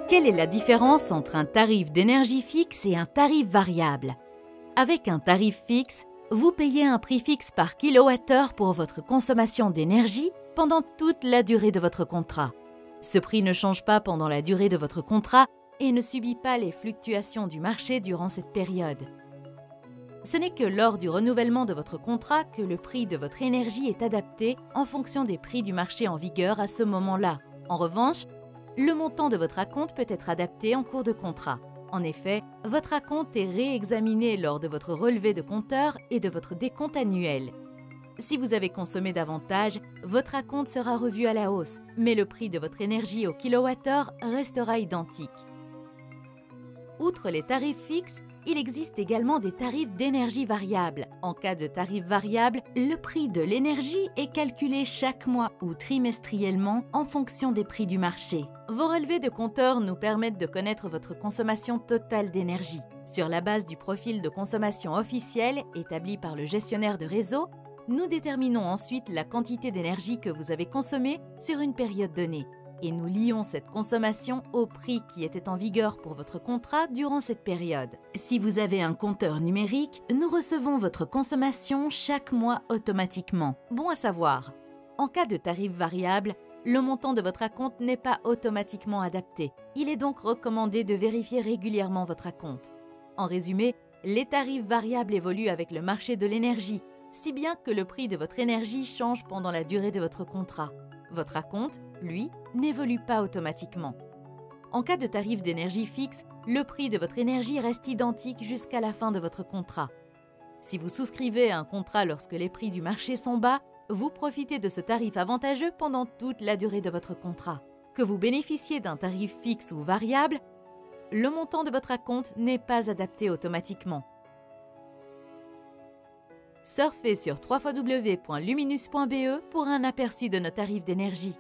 Quelle est la différence entre un tarif d'énergie fixe et un tarif variable? Avec un tarif fixe, vous payez un prix fixe par kilowattheure pour votre consommation d'énergie pendant toute la durée de votre contrat. Ce prix ne change pas pendant la durée de votre contrat et ne subit pas les fluctuations du marché durant cette période. Ce n'est que lors du renouvellement de votre contrat que le prix de votre énergie est adapté en fonction des prix du marché en vigueur à ce moment-là. En revanche, le montant de votre acompte peut être adapté en cours de contrat. En effet, votre acompte est réexaminé lors de votre relevé de compteur et de votre décompte annuel. Si vous avez consommé davantage, votre acompte sera revu à la hausse, mais le prix de votre énergie au kilowattheure restera identique. Outre les tarifs fixes, il existe également des tarifs d'énergie variable. En cas de tarif variable, le prix de l'énergie est calculé chaque mois ou trimestriellement en fonction des prix du marché. Vos relevés de compteur nous permettent de connaître votre consommation totale d'énergie. Sur la base du profil de consommation officiel établi par le gestionnaire de réseau, nous déterminons ensuite la quantité d'énergie que vous avez consommée sur une période donnée. Et nous lions cette consommation au prix qui était en vigueur pour votre contrat durant cette période. Si vous avez un compteur numérique, nous recevons votre consommation chaque mois automatiquement. Bon à savoir, en cas de tarif variable, le montant de votre acompte n'est pas automatiquement adapté. Il est donc recommandé de vérifier régulièrement votre acompte. En résumé, les tarifs variables évoluent avec le marché de l'énergie, si bien que le prix de votre énergie change pendant la durée de votre contrat. Votre acompte, lui, n'évolue pas automatiquement. En cas de tarif d'énergie fixe, le prix de votre énergie reste identique jusqu'à la fin de votre contrat. Si vous souscrivez à un contrat lorsque les prix du marché sont bas, vous profitez de ce tarif avantageux pendant toute la durée de votre contrat. Que vous bénéficiez d'un tarif fixe ou variable, le montant de votre acompte n'est pas adapté automatiquement. Surfez sur www.luminus.be pour un aperçu de nos tarifs d'énergie.